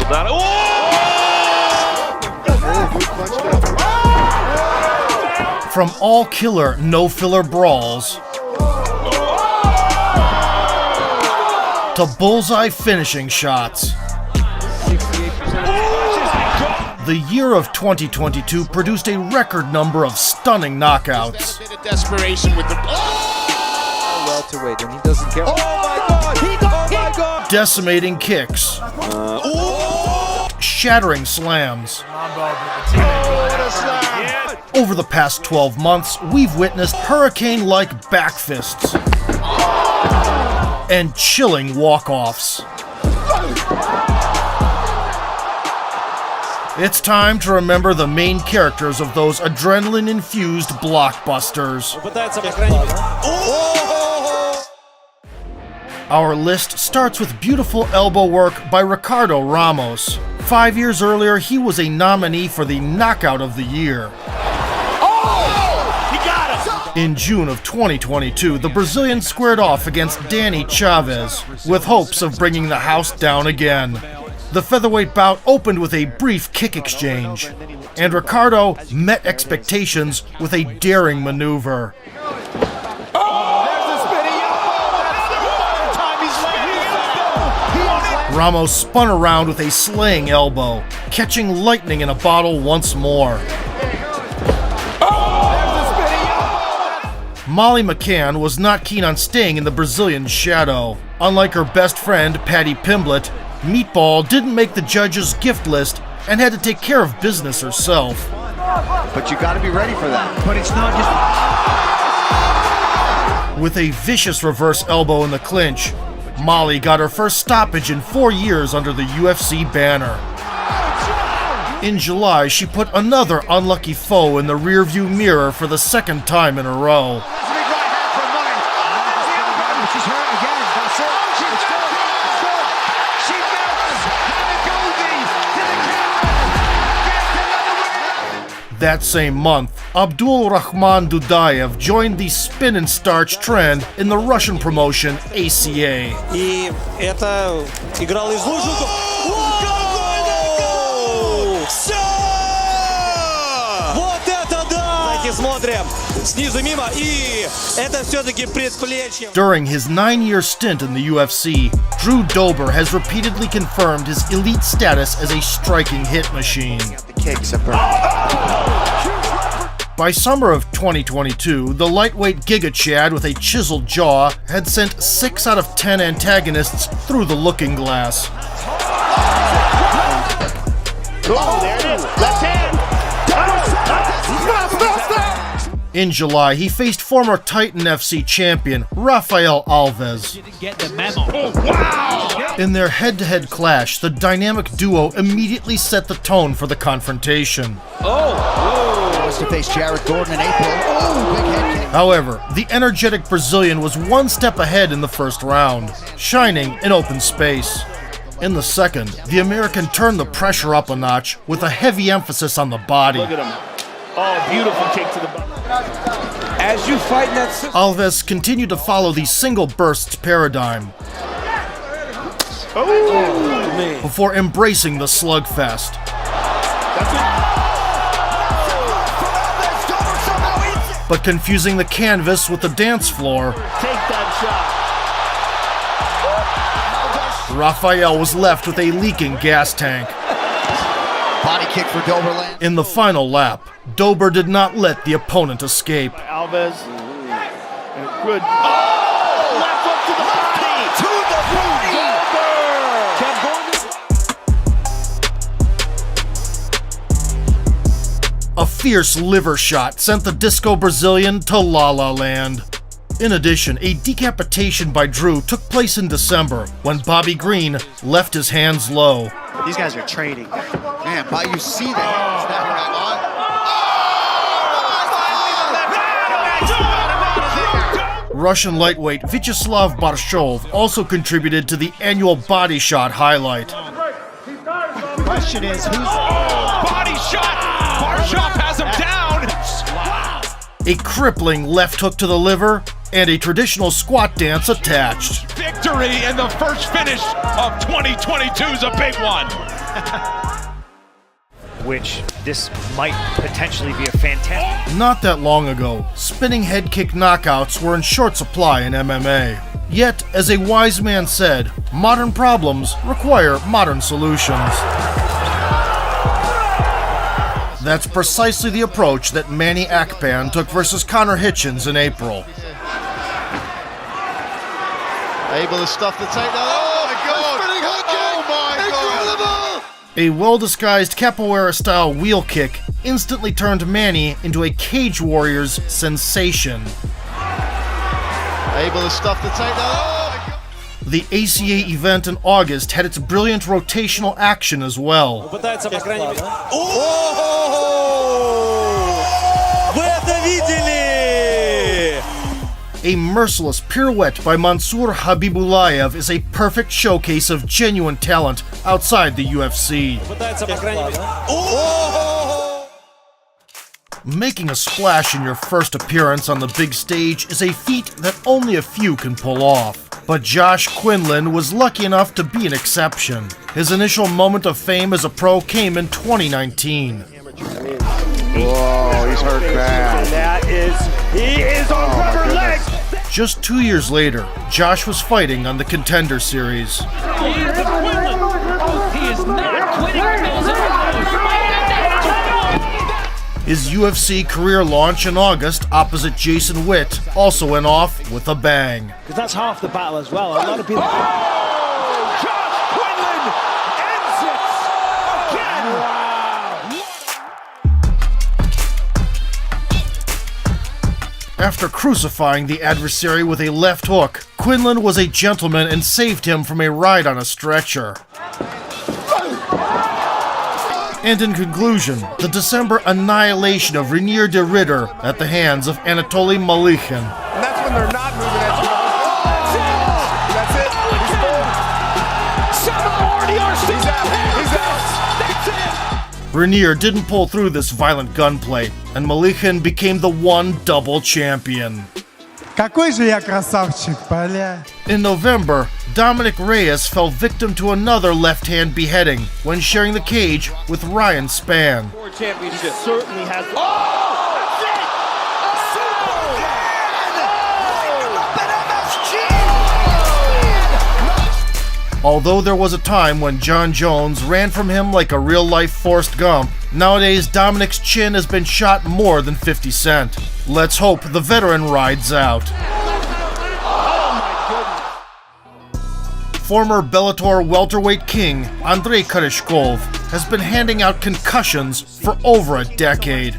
down. From all-killer, no-filler brawls to bullseye finishing shots, the year of 2022 produced a record number of stunning knockouts. Desperation with the welterweight, and he doesn't care. Decimating kicks, shattering slams. Over the past 12 months, we've witnessed hurricane-like back fists and chilling walk-offs. It's time to remember the main characters of those adrenaline-infused blockbusters. Our list starts with beautiful elbow work by Ricardo Ramos. 5 years earlier, he was a nominee for the Knockout of the Year. In June of 2022, the Brazilian squared off against Danny Chavez, with hopes of bringing the house down again. The featherweight bout opened with a brief kick exchange, and Ricardo met expectations with a daring maneuver. Ramos spun around with a slaying elbow, catching lightning in a bottle once more. Molly McCann was not keen on staying in the Brazilian shadow. Unlike her best friend, Patty Pimblett, Meatball didn't make the judges' gift list and had to take care of business herself. But you gotta be ready for that. But it's not just... With a vicious reverse elbow in the clinch, Molly got her first stoppage in 4 years under the UFC banner. In July, she put another unlucky foe in the rearview mirror for the second time in a row. That same month, Abdul Rahman Dudayev joined the spin and starch trend in the Russian promotion ACA. И это играл из лужников. Вот это да! Давайте смотрим. Снизу мимо, и это все-таки предплечье. During his 9-year stint in the UFC, Drew Dober has repeatedly confirmed his elite status as a striking hit machine. By summer of 2022, the lightweight Giga Chad with a chiseled jaw had sent 6 out of 10 antagonists through the looking glass. Oh, there it is. Left hand. In July, he faced former Titan FC champion Rafael Alves. In their head-to-head clash, the dynamic duo immediately set the tone for the confrontation. To face Jared Gordon in April. Big head kick. However, the energetic Brazilian was one step ahead in the first round, shining in open space. In the second, the American turned the pressure up a notch with a heavy emphasis on the body. Look at him. Oh, beautiful kick to the body. As you fight that... Alves continued to follow the single bursts paradigm before embracing the slugfest. But confusing the canvas with the dance floor, Take that shot. Rafael was left with a leaking gas tank. Body kick for Doberland. In the final lap, Dober did not let the opponent escape. Alves. Good. Oh! Left hook to the body. A fierce liver shot sent the Disco Brazilian to La La Land. In addition, a decapitation by Drew took place in December when Bobby Green left his hands low. These guys are training. Man, but you see that. Snapping back on. Russian lightweight Vyacheslav Barshov also contributed to the annual Body Shot highlight. The question is, who's... Body shot. Barshov has him down. A crippling left hook to the liver and a traditional squat dance attached. Victory in the first finish of 2022 is a big one. Which this might potentially be a fantastic... Not that long ago, spinning head kick knockouts were in short supply in MMA. Yet, as a wise man said, modern problems require modern solutions. That's precisely the approach that Manny Akpan took versus Connor Hitchens in April. Able to stuff the takedown. Oh my God! Oh my God! A well-disguised capoeira-style wheel kick instantly turned Manny into a Cage Warriors sensation. Able to stuff the takedown. Oh my God! The ACA event in August had its brilliant rotational action as well. Пытается, по крайней мере... Вы это видели? A merciless pirouette by Mansour Habibullayev is a perfect showcase of genuine talent outside the UFC. Пытается, по крайней мере... Making a splash in your first appearance on the big stage is a feat that only a few can pull off. But Josh Quinlan was lucky enough to be an exception. His initial moment of fame as a pro came in 2019. Whoa, he's hurt bad. He is on rubber legs! Just 2 years later, Josh was fighting on the Contender Series. He is not quitting. His UFC career launch in August opposite Jason Witt also went off with a bang. Because that's half the battle as well. A lot of people... Josh Quinlan ends it again. After crucifying the adversary with a left hook, Quinlan was a gentleman and saved him from a ride on a stretcher. And in conclusion, the December annihilation of Renier de Ridder at the hands of Anatoly Malikhin. And that's when they're not moving at you. That's it. He's out. He's out. Renier didn't pull through this violent gunplay, and Malikhin became the one double champion. Какой же я красавчик, бля. In November, Dominic Reyes fell victim to another left-hand beheading when sharing the cage with Ryan Spann. Championship. Certainly has. Although there was a time when John Jones ran from him like a real-life Forrest Gump, nowadays Dominic's chin has been shot more than 50 Cent. Let's hope the veteran rides out. Former Bellator welterweight king Andrei Koreshkov has been handing out concussions for over a decade.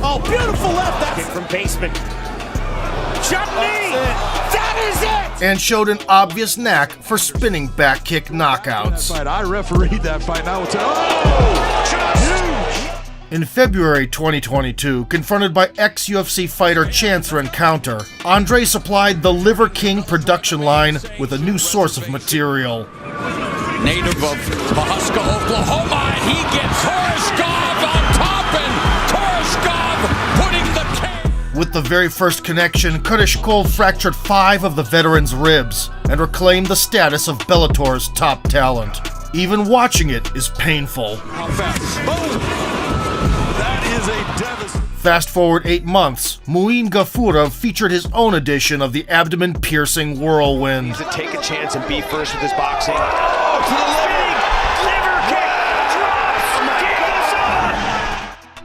Oh, beautiful left. That's From basement. shot knee. That is it. And showed an obvious knack for spinning back kick knockouts. I refereed that fight. Now it's In February 2022, confronted by ex-UFC fighter Chance Rencounter, Andre supplied the Liver King production line with a new source of material. Native of Pahuska, Oklahoma, and he gets Koreshkov on top, and Koreshkov putting the cage. With the very first connection, Koreshkov fractured 5 of the veteran's ribs and reclaimed the status of Bellator's top talent. Even watching it is painful. How fast? Boom! That is a devastating... Fast forward 8 months, Muin Gafurov featured his own edition of the abdomen-piercing whirlwind. To take a chance and be first with his boxing. Oh, to the liver kick.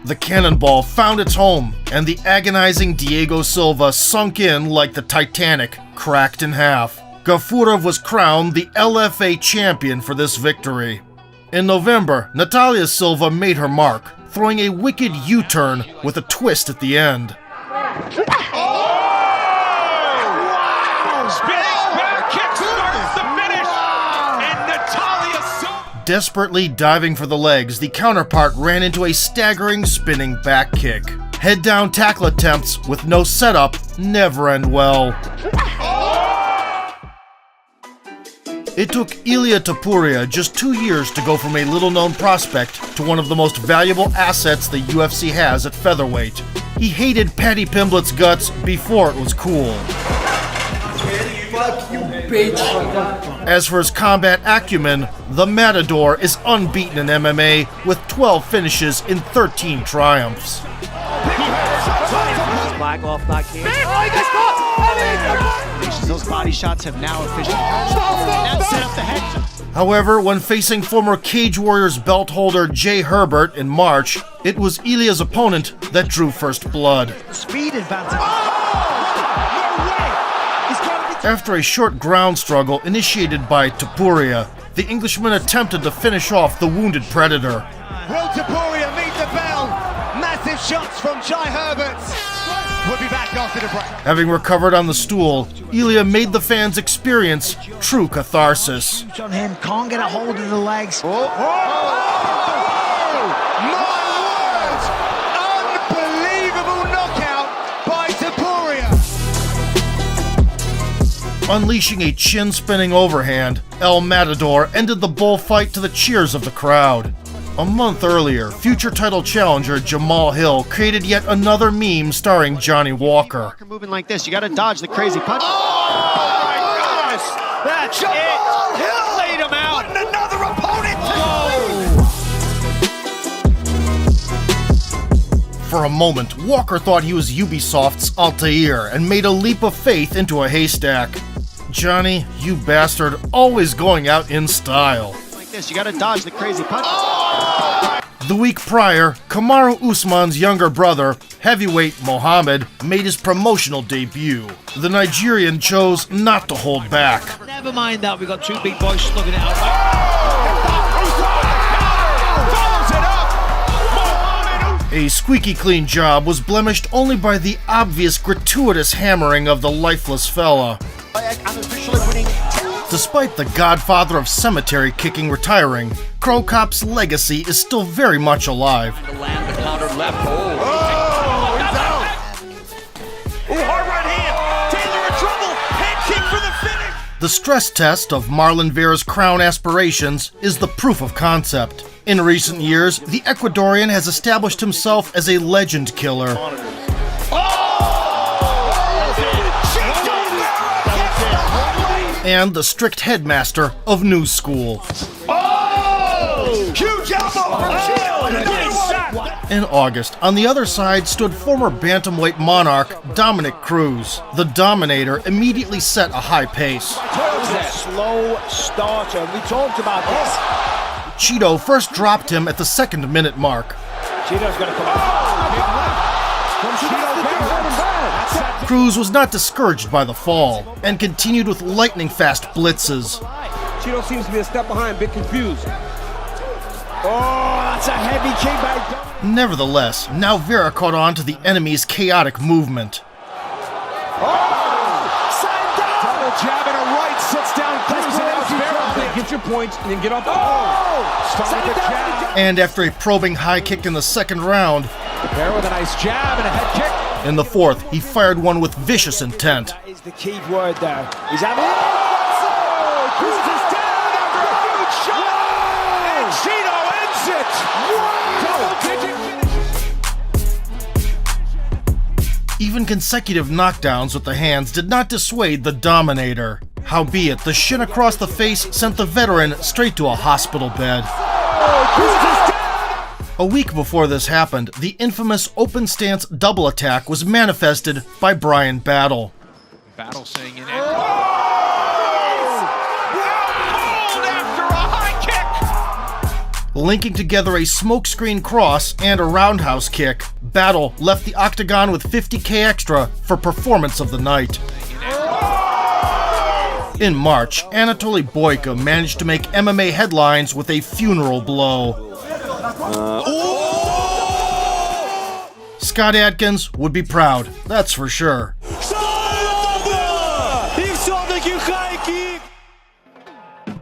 The cannonball found its home, and the agonizing Diego Silva sunk in like the Titanic, cracked in half. Gafurov was crowned the LFA champion for this victory. In November, Natalia Silva made her mark, throwing a wicked U-turn with a twist at the end. Spinning back kick starts the finish, and Natalia Silva... Desperately diving for the legs, the counterpart ran into a staggering spinning back kick. Head-down tackle attempts with no setup never end well. It took Ilya Topuria just 2 years to go from a little-known prospect to one of the most valuable assets the UFC has at featherweight. He hated Paddy Pimblett's guts before it was cool. Fuck you, As for his combat acumen, the Matador is unbeaten in MMA with 12 finishes in 13 triumphs. Flag off, not kick. Those body shots have now officially now set up the head. However, when facing former Cage Warriors belt holder Jay Herbert in March, it was Ilya's opponent that drew first blood. Speed advantage. After a short ground struggle initiated by Topuria, the Englishman attempted to finish off the wounded Predator. Will Topuria meet the bell? Massive shots from Jai Herbert. We'll be back after the break. Having recovered on the stool, Ilya made the fans experience true catharsis. On him, can't get a hold of the legs. My word! Unbelievable knockout by Topuria. Unleashing a chin-spinning overhand, El Matador ended the bullfight to the cheers of the crowd. A month earlier, future title challenger Jamal Hill created yet another meme starring Johnny Walker. Moving like this, you got to dodge the crazy punch. Oh my goodness! That's Jamal Hill laid him out. And another opponent. For a moment, Walker thought he was Ubisoft's Altair and made a leap of faith into a haystack. Johnny, you bastard, always going out in style. Like this, you got to dodge the crazy punch. The week prior, Kamaru Usman's younger brother, heavyweight Mohammed, made his promotional debut. The Nigerian chose not to hold back. Never mind that, we got two big boys slugging it out. A squeaky clean job was blemished only by the obvious gratuitous hammering of the lifeless fella. Despite the godfather of cemetery kicking retiring, Crow Cop's legacy is still very much alive. Hard right hand. Taylor in trouble. Head kick for the finish. The stress test of Marlon Vera's crown aspirations is the proof of concept. In recent years, the Ecuadorian has established himself as a legend killer. And the strict headmaster of New School. Huge elbow. In August, on the other side stood former bantamweight monarch Dominic Cruz. The Dominator immediately set a high pace. Slow starter. We talked about this. Cheeto first dropped him at the 2nd minute mark. Cheeto's gonna come out. Cruz was not discouraged by the fall and continued with lightning-fast blitzes. Cheeto seems to be a step behind, a bit confused. Oh, that's a heavy kick by Dominic. Nevertheless, now Vera caught on to the enemy's chaotic movement. Double jab and a right, sits down Cruz, and now Vera. Get your points and then get up. Starting with a jab. And after a probing high kick in the 2nd round, Vera with a nice jab and a head kick. in the 4th, he fired one with vicious intent. That is the key word there. He's having. Cruz is down after a huge shot. And Cheeto ends it. Double-digit finish. Even consecutive knockdowns with the hands did not dissuade the Dominator. Howbeit, the shin across the face sent the veteran straight to a hospital bed. A week before this happened, the infamous open stance double attack was manifested by Brian Battle. Battle saying in Linking together a smokescreen cross and a roundhouse kick, Battle left the octagon with $50K extra for performance of the night. In March, Anatoly Boyka managed to make MMA headlines with a funeral blow. Scott Adkins would be proud, that's for sure.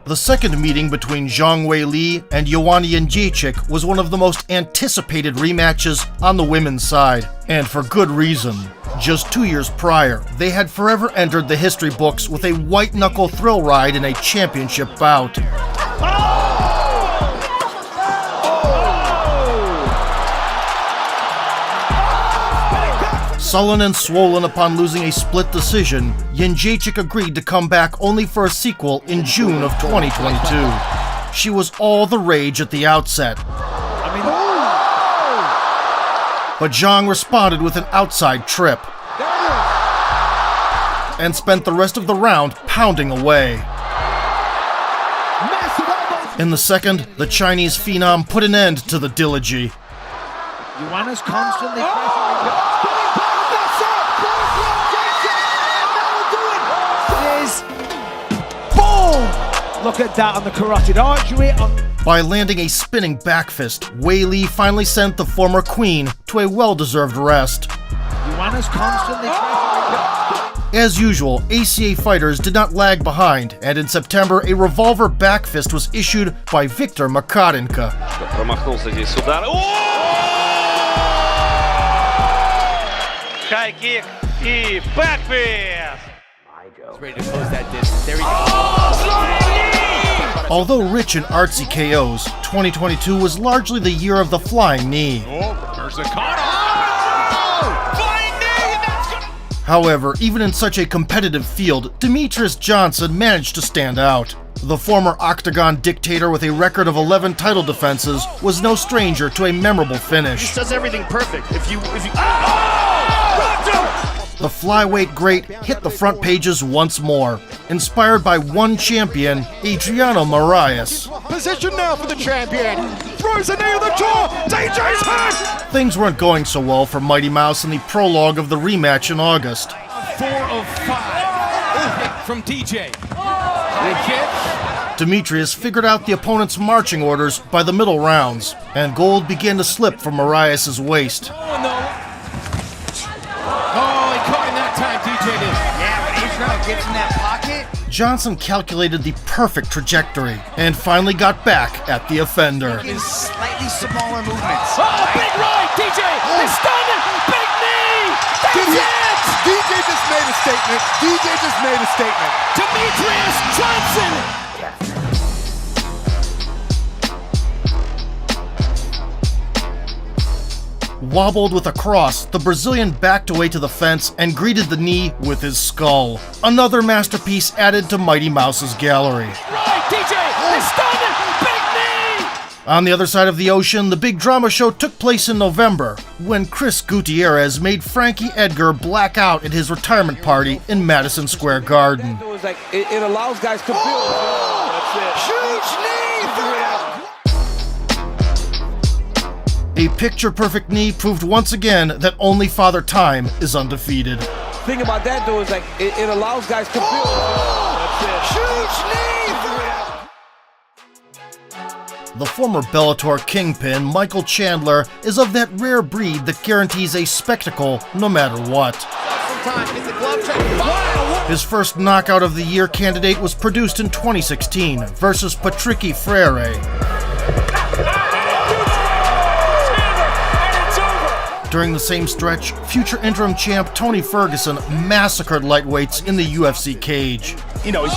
The second meeting between Zhang Weili and Joanna Jędrzejczyk was one of the most anticipated rematches on the women's side, and for good reason. Just 2 years prior, they had forever entered the history books with a white-knuckle thrill ride in a championship bout. Sullen and swollen upon losing a split decision, Jędrzejczyk agreed to come back only for a sequel in June of 2022. She was all the rage at the outset. But Zhang responded with an outside trip and spent the rest of the round pounding away. In the second, the Chinese phenom put an end to the dilogy. Joanna's constantly pressuring. Boom! Look at that on the carotid artery. By landing a spinning back fist, Wei Li finally sent the former queen to a well-deserved rest. Joanna's constantly pressuring. As usual, ACA fighters did not lag behind, and in September, a revolver back fist was issued by Viktor Makarenko. High kick и back fist. Ready to close that distance. There he goes. Although rich in artsy KOs, 2022 was largely the year of the flying knee. However, even in such a competitive field, Demetrius Johnson managed to stand out. The former Octagon dictator with a record of 11 title defenses was no stranger to a memorable finish. He does everything perfect. If you The flyweight great hit the front pages once more, inspired by one champion, Adriano Moraes. Position now for the champion. Throws a knee on the jaw. DJ's hurt. Things weren't going so well for Mighty Mouse in the prologue of the rematch in August. 4 of 5 from DJ. The kick. Demetrius figured out the opponent's marching orders by the middle rounds, and gold began to slip from Moraes' waist. Gets in that pocket. Johnson calculated the perfect trajectory and finally got back at the offender. Slightly smaller movements. Oh, big right, DJ! They stunned him! Big knee! That's it! DJ just made a statement. DJ just made a statement. Demetrius Johnson! Wobbled with a cross, the Brazilian backed away to the fence and greeted the knee with his skull. Another masterpiece added to Mighty Mouse's gallery. Right, DJ! They stunned him! Big knee! On the other side of the ocean, the big drama show took place in November, when Chris Gutierrez made Frankie Edgar black out at his retirement party in Madison Square Garden. It allows guys to build. Huge knee. A picture-perfect knee proved once again that only Father Time is undefeated. Thing about that though is it allows guys to build. Huge knee. The former Bellator kingpin, Michael Chandler, is of that rare breed that guarantees a spectacle no matter what. His first knockout of the year candidate was produced in 2016 versus Patricky Freire. During the same stretch, future interim champ Tony Ferguson massacred lightweights in the UFC cage. You know, he's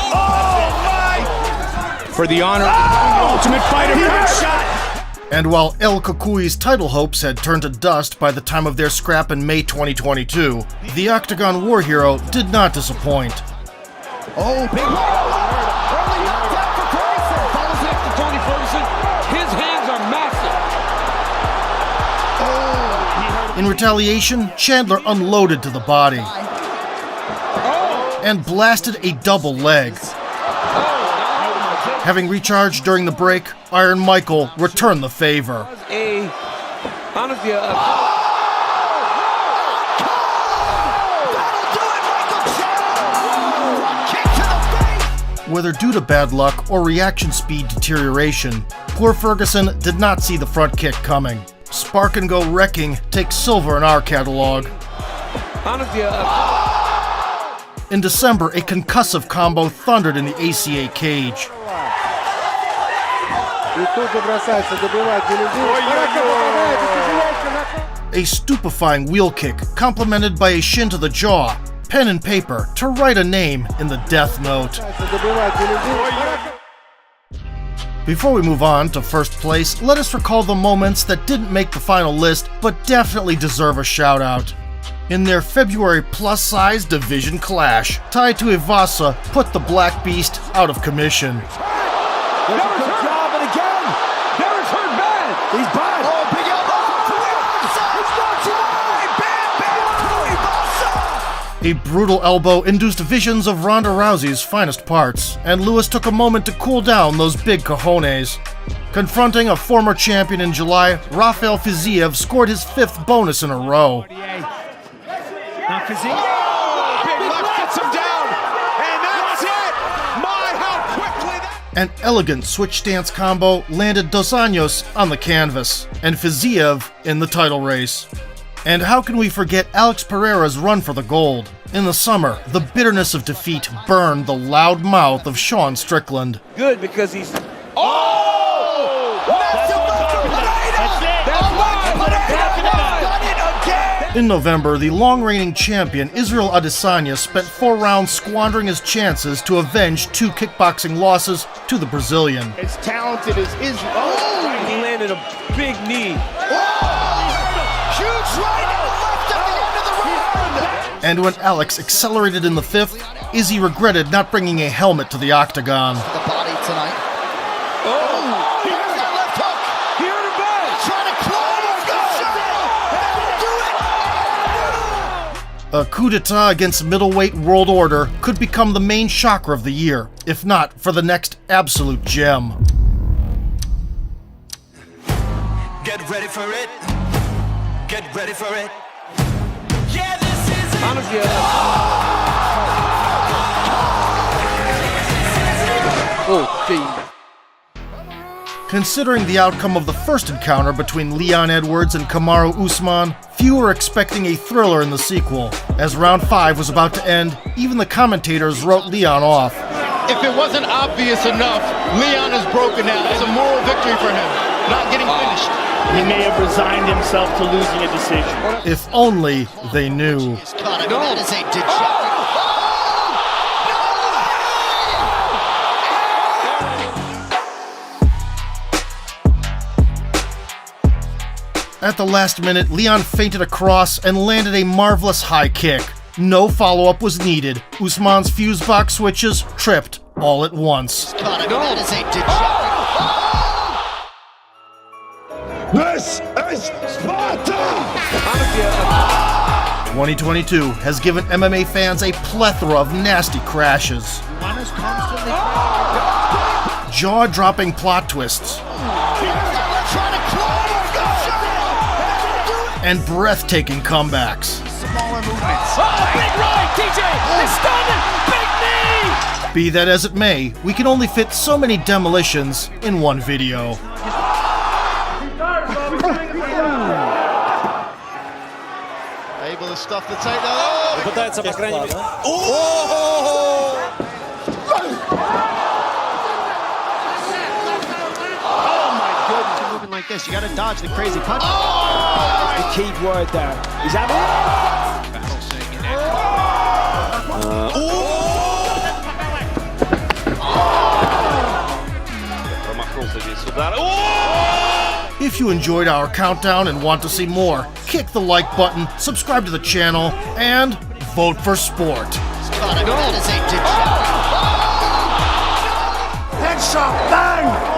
for the honor of the Ultimate Fighter. He got shot. And while El Cucui's title hopes had turned to dust by the time of their scrap in May 2022, the Octagon war hero did not disappoint. Oh, big early knockdown for Grayson. Follows it up to Tony Ferguson. His hands are massive. In retaliation, Chandler unloaded to the body and blasted a double leg. Having recharged during the break, Iron Michael returned the favor. Whether due to bad luck or reaction speed deterioration, poor Ferguson did not see the front kick coming. Spark and Go Wrecking takes silver in our catalog. In December, a concussive combo thundered in the ACA cage. A stupefying wheel kick, complemented by a shin to the jaw, pen and paper to write a name in the death note. Before we move on to first place, let us recall the moments that didn't make the final list but definitely deserve a shout out. in their February plus-size division clash. Tied to Ivasa put the Black Beast out of commission. There's a good job, and again, Derek's hurt bad. He's bad. Oh, big elbow from A brutal elbow induced visions of Ronda Rousey's finest parts, and Lewis took a moment to cool down those big cojones. Confronting a former champion in July, Rafael Fiziev scored his 5th bonus in a row. Now Fiziev. Big left gets him down, and that's it. My, how quickly that... An elegant switch stance combo landed Dos Anjos on the canvas, and Fiziev in the title race. And how can we forget Alex Pereira's run for the gold? In the summer, the bitterness of defeat burned the loud mouth of Sean Strickland. Good, because he's... Oh! That's what I'm talking about. That's it. In November, the long-reigning champion Israel Adesanya spent 4 rounds squandering his chances to avenge 2 kickboxing losses to the Brazilian. As talented as Israel. Oh! He landed a big knee. Huge right and left at the end of the round. And when Alex accelerated in the 5th, Izzy regretted not bringing a helmet to the octagon. The body tonight. Oh! Here's that left hook. He hurt him bad. Trying to close. A coup d'etat against middleweight world order could become the main shocker of the year, if not for the next absolute gem. Get ready for it. Get ready for it. Yeah, this is it. Honestly, Considering the outcome of the first encounter between Leon Edwards and Kamaru Usman, few were expecting a thriller in the sequel. As round 5 was about to end, even the commentators wrote Leon off. If it wasn't obvious enough, Leon is broken now. It's a moral victory for him, not getting finished. He may have resigned himself to losing a decision. If only they knew. That is a dejected... At the last minute, Leon feinted across and landed a marvelous high kick. No follow-up was needed. Usman's fuse box switches tripped all at once. That is a dejected... This is Sparta! 2022 has given MMA fans a plethora of nasty crashes, jaw-dropping plot twists, and breathtaking comebacks. Smaller movements. Oh, big right, TJ! He's stunning! Big knee! Be that as it may, we can only fit so many demolitions in one video. Able to stuff the takedown. Пытается, по крайней мере. Moving like this, you gotta dodge the crazy punch. The key word there. He's out. If you enjoyed our countdown and want to see more, kick the like button, subscribe to the channel, and vote for sport. That is a dejected... Headshot, bang!